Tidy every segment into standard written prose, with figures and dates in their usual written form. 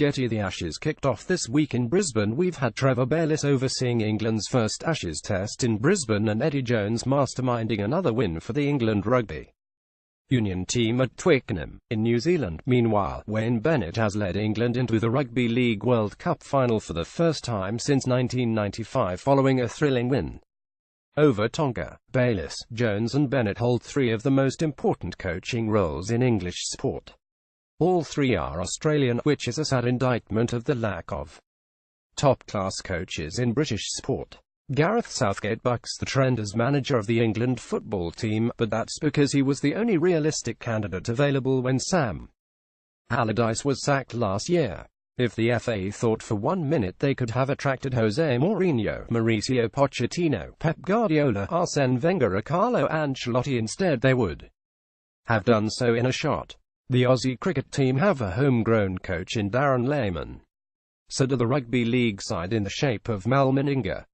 GETTY The Ashes kicked off this week in Brisbane. We've had Trevor Bayliss overseeing England's first Ashes test in Brisbane and Eddie Jones masterminding another win for the England rugby union team at Twickenham, in New Zealand. Meanwhile, Wayne Bennett has led England into the Rugby League World Cup final for the first time since 1995 following a thrilling win over Tonga. Bayliss, Jones and Bennett hold three of the most important coaching roles in English sport. All three are Australian, which is a sad indictment of the lack of top-class coaches in British sport. Gareth Southgate bucks the trend as manager of the England football team, but that's because he was the only realistic candidate available when Sam Allardyce was sacked last year. If the FA thought for 1 minute they could have attracted Jose Mourinho, Mauricio Pochettino, Pep Guardiola, Arsene Wenger or Carlo Ancelotti instead, they would have done so in a shot. The Aussie cricket team have a homegrown coach in Darren Leh. So do the rugby league side in the shape of Mal Meninga.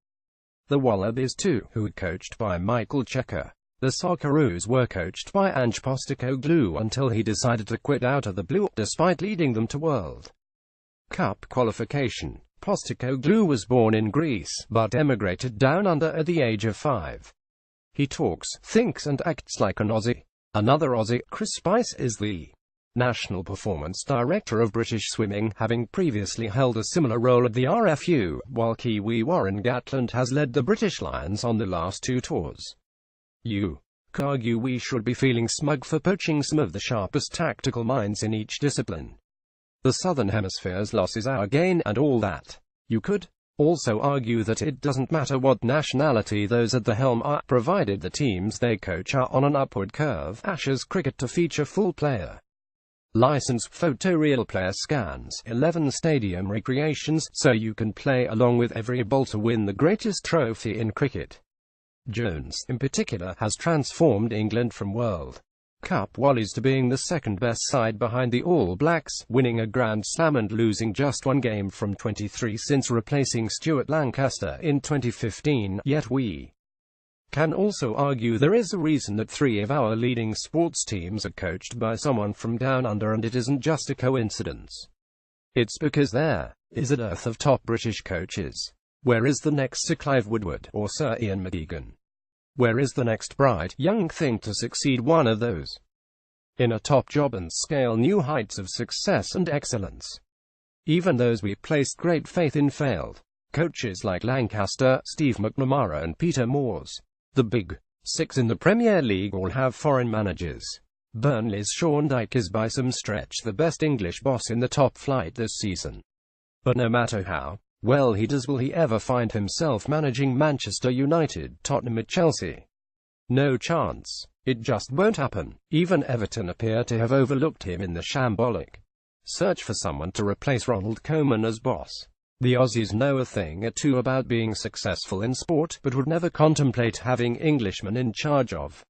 The Wallabies too, who were coached by Michael Cheika. The Socceroos were coached by Ange Postecoglou until he decided to quit out of the blue, despite leading them to World Cup qualification. Postecoglou was born in Greece, but emigrated down under at the age of 5. He talks, thinks and acts like an Aussie. Another Aussie, Chris Spice, is the National Performance Director of British Swimming, having previously held a similar role at the RFU, while Kiwi Warren Gatland has led the British Lions on the last 2 tours. You could argue we should be feeling smug for poaching some of the sharpest tactical minds in each discipline. The Southern Hemisphere's loss is our gain, and all that. You could also argue that it doesn't matter what nationality those at the helm are, provided the teams they coach are on an upward curve. Ashes cricket to feature full player license, photoreal player scans, 11 stadium recreations, so you can play along with every ball to win the greatest trophy in cricket. Jones, in particular, has transformed England from World Cup Wallies to being the second best side behind the All Blacks, winning a Grand Slam and losing just 1 game from 23 since replacing Stuart Lancaster in 2015, yet we can also argue there is a reason that 3 of our leading sports teams are coached by someone from down under, and it isn't just a coincidence. It's because there is a dearth of top British coaches. Where is the next Sir Clive Woodward, or Sir Ian McGuigan? Where is the next bright, young thing to succeed one of those in a top job and scale new heights of success and excellence? Even those we placed great faith in failed. Coaches like Lancaster, Steve McNamara and Peter Moores. The Big 6 in the Premier League all have foreign managers. Burnley's Sean Dyche is by some stretch the best English boss in the top flight this season. But no matter how well he does, will he ever find himself managing Manchester United, Tottenham or Chelsea? No chance. It just won't happen. Even Everton appear to have overlooked him in the shambolic search for someone to replace Ronald Koeman as boss. The Aussies know a thing or two about being successful in sport, but would never contemplate having Englishmen in charge of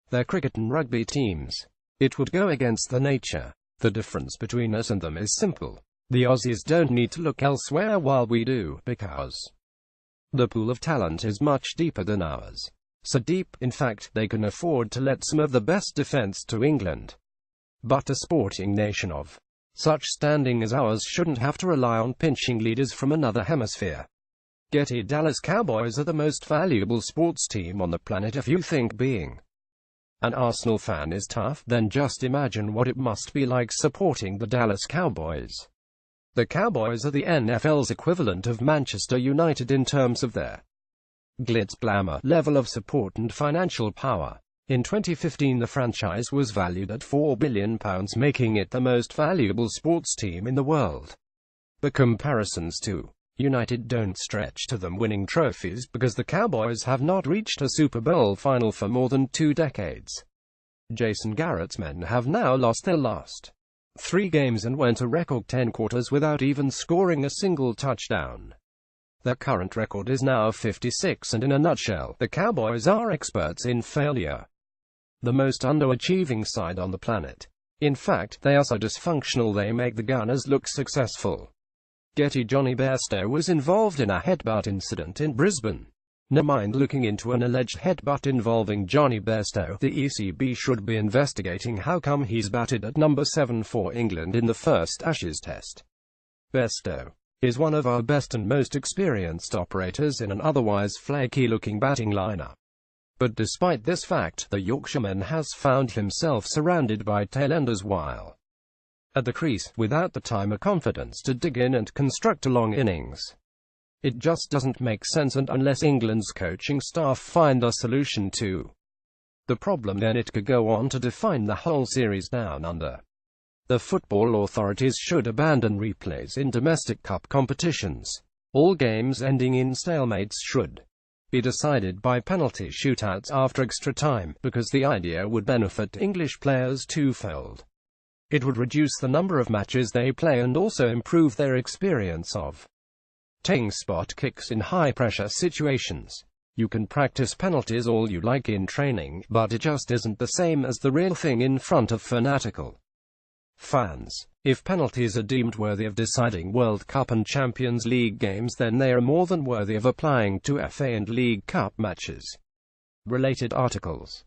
their cricket and rugby teams. It would go against the nature. The difference between us and them is simple. The Aussies don't need to look elsewhere while we do, because the pool of talent is much deeper than ours. So deep, in fact, they can afford to let some of the best defence to England. But a sporting nation of such standing as ours shouldn't have to rely on pinching leaders from another hemisphere. Getty Dallas Cowboys are the most valuable sports team on the planet. If you think being an Arsenal fan is tough, then just imagine what it must be like supporting the Dallas Cowboys. The Cowboys are the NFL's equivalent of Manchester United in terms of their glitz, glamour, level of support and financial power. In 2015 the franchise was valued at £4 billion, making it the most valuable sports team in the world. The comparisons to United don't stretch to them winning trophies, because the Cowboys have not reached a Super Bowl final for more than 2 decades. Jason Garrett's men have now lost their last 3 games and went a record 10 quarters without even scoring a single touchdown. Their current record is now 56, and in a nutshell, the Cowboys are experts in failure. The most underachieving side on the planet. In fact, they are so dysfunctional they make the Gunners look successful. Getty Johnny Bairstow was involved in a headbutt incident in Brisbane. No mind looking into an alleged headbutt involving Johnny Bairstow. The ECB should be investigating how come he's batted at number 7 for England in the first Ashes test. Besto is one of our best and most experienced operators in an otherwise flaky-looking batting lineup. But despite this fact, the Yorkshireman has found himself surrounded by tailenders while at the crease, without the time or confidence to dig in and construct a long innings. It just doesn't make sense, and unless England's coaching staff find a solution to the problem, then it could go on to define the whole series down under. The football authorities should abandon replays in domestic cup competitions. All games ending in stalemates should be decided by penalty shootouts after extra time, because the idea would benefit English players twofold. It would reduce the number of matches they play and also improve their experience of taking spot kicks in high-pressure situations. You can practice penalties all you like in training, but it just isn't the same as the real thing in front of fanatical fans. If penalties are deemed worthy of deciding World Cup and Champions League games, then they are more than worthy of applying to FA and League Cup matches. Related articles.